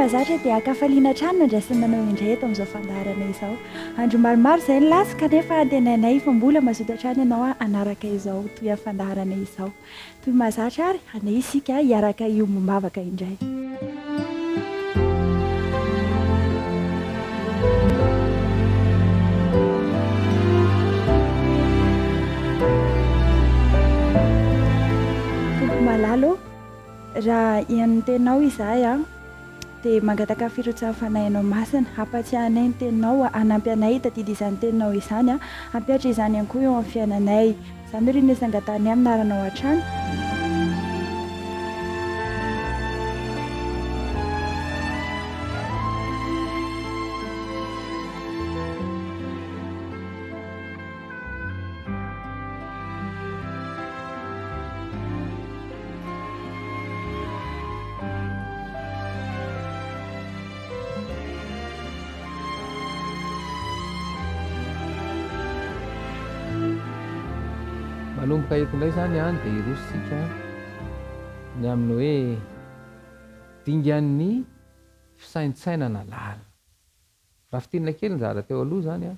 Mahazatra dia akafaliana trano andraisananao indray eto amin'izao fandaharana izao. Andro maromaro izay ny lasa kanefa antenainay fa mbola mazoto hatrany ianao hanaraka izao toy amin'ny fandaharana izao. Toy mahazatra ary anay isika hiaraka iombom-bavaka indray. Tompo malalo raha ian'ny tenao izahay dia mangataka firotsahany fanahinao masina, hampatsiahanay ny teninao, hanampy anay tadidy izany teninao izany, hampiatra izany ihany koa eo amin'ny fiainanay. Izany hoe ny sangatany amin'ny naranao hatrany. Manomboka eto indray izany dia irositsika ny amin'ny hoe dingan'ny fisaintsainana lalina. Raha fitinana kely nizara teo aloha izany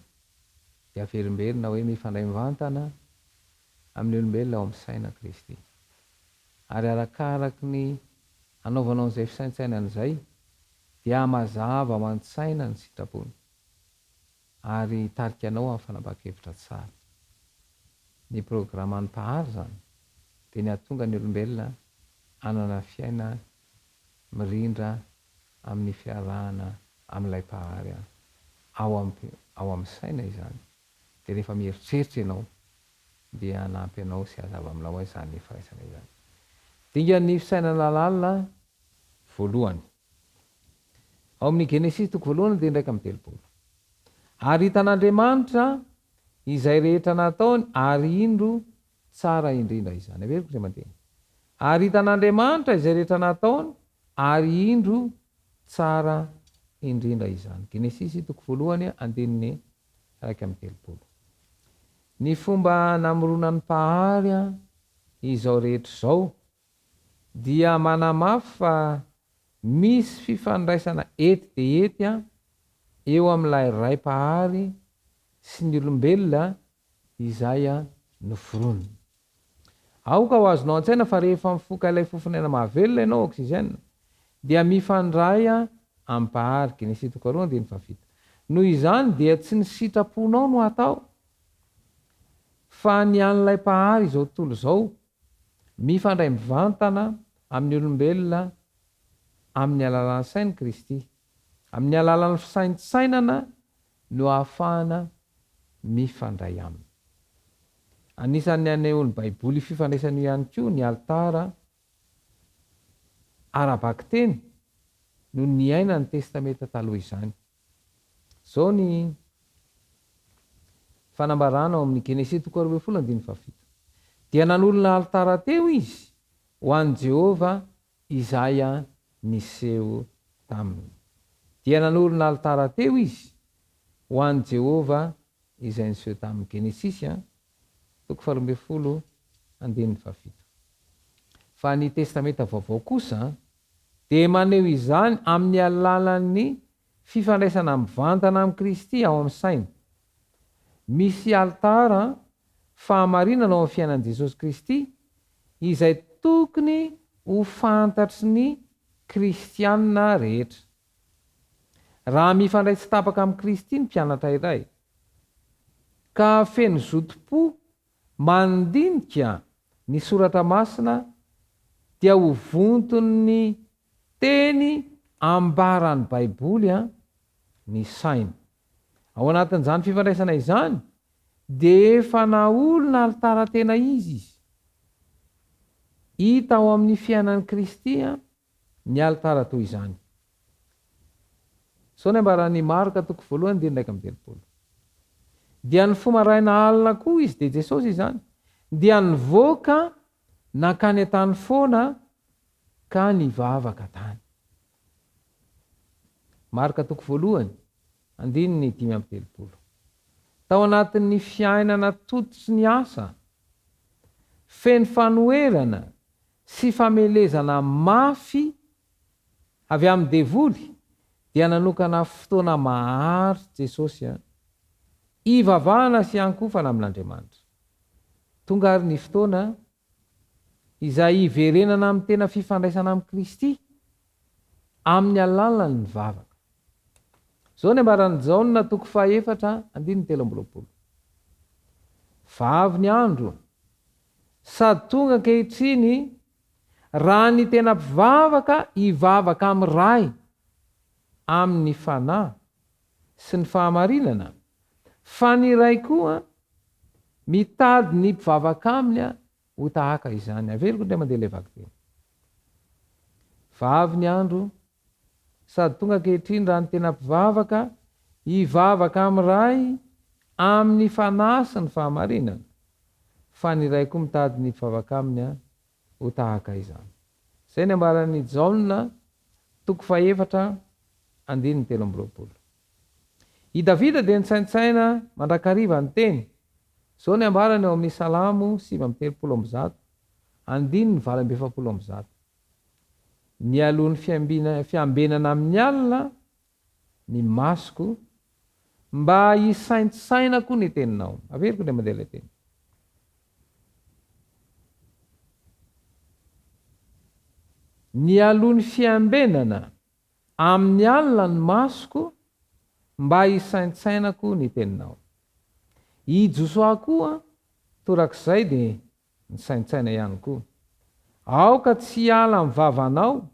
dia averimberina hoe mifandray mivantana amin'ny olombelona ao amin'ny saina Kristy. Ary arakaraky ny anaovanao an'izay fisaintsainana izay dia mazava mantsaina ny sitrapony ary tarikanao amin'ny fanambakevitra tsara. Ny programan'ny mpahary zany dia ny ahatonga ny olombelona hanana fiaina mirindra amin'ny fiarahana amin'ilay mpahary ao amin'ny saina izany. Dia rehefa mieritreritra ianao dia hanampy anao sy hazava aminao izany ny firaisana izany. Dingan'ny fisainana lalina voalohany ao amin'ny Genesis toko voalohany dia 1:30. Ary hitan'Andriamanitra izay rehetra nataony ary indro tsara indrindra izany. Averiko izay mandeha. Ary hitan'Andriamanitra izay rehetra nataony ary indro tsara indrindra izany. Genesis toko voalohany 1:30. Ny fomba namoronan'ny mpahary izao rehetra izao dia manamafy fa misy fifandraisana ety dia ety eo amin'ilay ray mpahary sy ny olombelona izay noforonina. Aoka ho azonao an-tsaina fa rehefa mifoka ilay fofinaina mahavelona ianao oksizena dia mifandray amin'ny mpahary. Genesis 2:7. Noho izany dia tsy ny sitraponao no atao fa ny an'ilay mpahary izao tontolo izao mifandray mivantana amin'ny olombelona amin'ny alalan'ny sain'i Kristy, amin'ny alalan'ny fisaintsainana no ahafahana mifandray aminy. Anisan'ny anehoan'ny Baiboly fifandraisana ihany koa ny altara ara-baky-teny no niaina ny testamenta taloha izany. Izao ny fanambarana ao amin'ny Genesis 2:7. Dia nanolona altara teo izy ho an'i Jehova izay niseho taminy. Dia nanolona altara teo izy ho an'i Jehova izay niseho tamin'ny Genesis 2:7. Fa ny testamenta vaovao kosa dia maneho izany amin'ny alalan'ny fifandraisana mivantana amin'ny Kristy ao amin'ny saina. Misy altara fahamarinana ao amin'ny fiainan'i Jesosy Kristy izay tokony ho fantatry ny kristianina rehetra. Raha mifandray tsy tapaka amin'ny Kristy ny mpianatra iray ka feno zotom-po mandinika ny soratra masina dia ho vontony teny ambaran'ny Baiboly ny saina. Ao anatin'izany fifandraisana izany dia efa naolona altara tena izy. Hita ao amin'ny fiainan'i Kristy ny altara toy izany. Sao ny ambaran'ny Marka 1:1-2. Dia ny fomaraina alina koa izy dia Jesosy izany dia nivoaka nakany an-tany foana ka nivavaka tany. Marka 1:1-5. Tao anatin'ny fiainana tototry ny asa, feno fanoherana sy famelezana mafy avy amin'ny devoly dia nanokana fotoana maharitra Jesosy ivavahana sy iankohana amin'Andriamanitra. Tonga ary ny fotoana izay iverenana amin'ny tena fifandraisana amin'ny Kristy amin'ny alalan'ny mivavaka. Zao ny ambaran'ny Jaona 4:7. Vavy ny andro sady tonga ankehitriny raha ny tena mpivavaka hivavaka amin'ny ray amin'ny fanahy sy ny fahamarinana, fa ny ray koa mitady ny mpivavaka aminy ho tahaka izany. Averiko ndray mandeha levaky teny. Vavy ny andro sady tonga ankehitriny raha ny tena mpivavaka hivavaka amin'ny ray amin'ny fanahy sy ny fahamarinana, fa ny ray koa mitady ny mpivavaka aminy ho tahaka izany. Zay ny ambaran'ny Jaona 4:7. I Davida dia nitsaintsaina mandrakariva ny teny. Zao ny ambarany eo amin'ny Salamo 7:30. Ny alohan'ny fiambenana amin'ny alina ny masoko mba hisaintsainako ny teninao. Averiko ndray mandeha ilay teny. Ny alohan'ny fiambenana amin'ny alina ny masoko mba hisaintsainako ny teninao. I Josoa koa torak'izay dia nisaintsaina ihany koa. Aoka tsy hiala amin'ny vavanao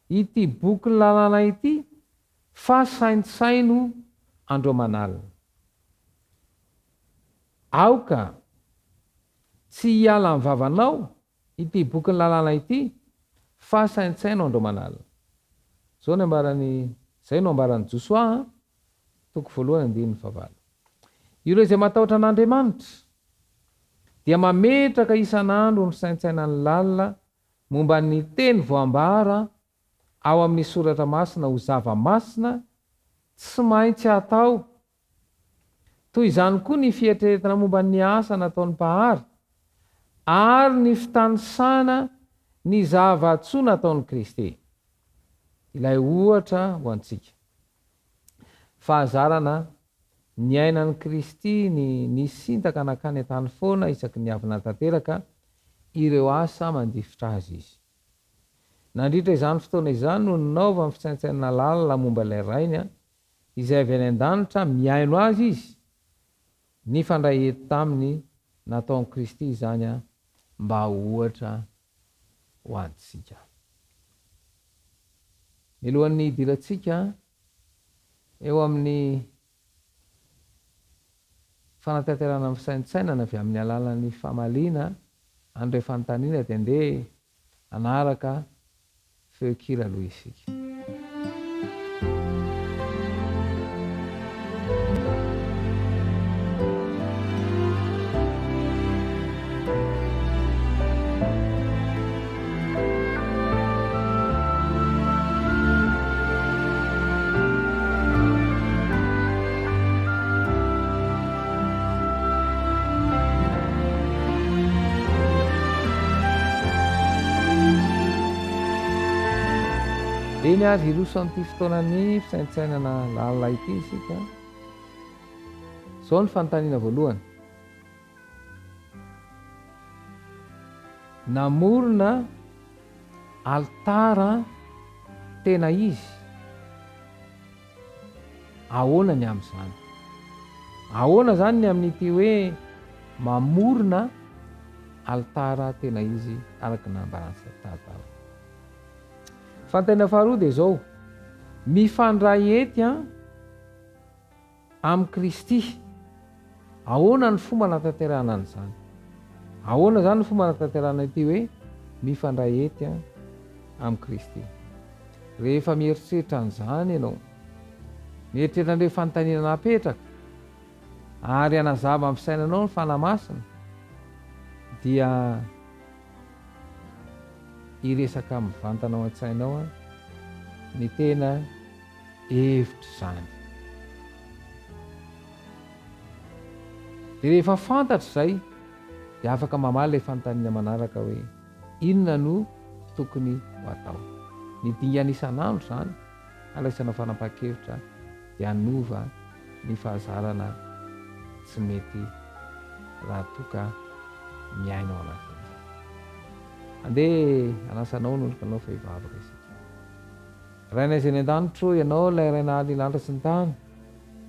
ity boky ny lalàna ity, fa saintsaino andro aman'alina. Aoka tsy hiala amin'ny vavanao ity boky ny lalàna ity, fa saintsaino andro aman'alina. Zao no ambaran'ny Josoa 1:9. Ireo izay matahotra an'Andriamanitra dia mametraka isan'andro ny saintsainan'ny lalina momba ny teny voambara ao amin'ny soratra masina ho zava-masina tsy maintsy atao. Toy izany koa ny fieritreretana momba ny asa nataon'ny mpahary ary ny fitanisana ny zava-tsoa nataon'i Kristy. Ilay ohatra ho antsika. Fahazarana ny ainan'i Kristy ny sintaka nakany an-tany foana isaky ny avy natanteraka ireo asa mandifitra azy izy. Nandritra izany fotoana izany no ninaova amin'ny fisaintsainana lalina momba ilay rainy izay avy any an-danitra miaino azy izy ny fandray eto taminy nataon'i Kristy izany mba ohatra ho antsika. Milohan'ny idirantsika eo amin'ny fanatanterana amin'ny fisaintsainana avy amin'ny alalan'ny fahamaliana andray fanontaniana dia andeha anaraka feokira aloha isika. Eny ary iroso amin'ity fotoanany fisaintsainana lalina ity isika. Zao ny fanontaniana voalohany. Namorona altara tena izy. Ahoana ny amin'izany? Ahoana zany ny amin'ity hoe mamorona altara tena izy araka nambarany tatao. Fantana faharoa dia zao, mifandray ety amin'ny Kristy. Ahoana ny fomba natanterahana an'izany? Ahoana zany ny fomba natanterahana ity hoe mifandray ety amin'ny Kristy? Rehefa mieritreritra an'izany ianao, mieritreritra an'ireo fanontaniana napetraka ary anazava amin'ny fisainanao ny fanahy masina, dia iresaka mivantanao an-tsainao ny tena hevitra izany. Dia rehefa fantatra izay dia afaka mamaly ilay fanontaniana manaraka hoe inona no tokony ho atao. Ny dingana isan'andro izany alaisanao fanapa-kevitra dia anova ny fahazarana tsy mety raha toka miainao anatin'izay. Andeha anasanao nolokanao fa hivavaka isika. Rainay izay ny an-danitro ianao ilay raina alilanitra sy ny tany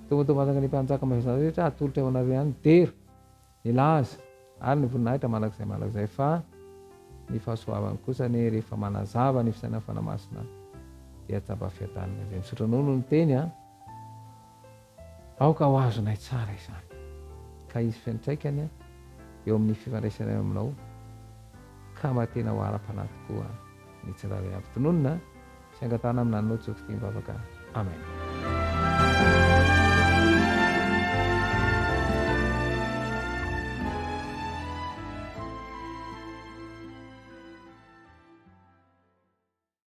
tomatombataka ny mpanjaka mahazana rehetra atolotra eo anareo ihany dera ny laza ary ny voninahitra malakizay fa ny fahasoavany kosa ny rehefa manazava ny fisainan'ny fanamasina dia tsaba fiadanana izay misotranao no ny teny aoka ho azonay tsara izany ka izy fiantraikany eo amin'ny fifandraisana aminao ka matena ho ara-panahy tokoa ny tsirairay avy tononona sy angatana amin'nanao tsoky tia mivavaka. Amen.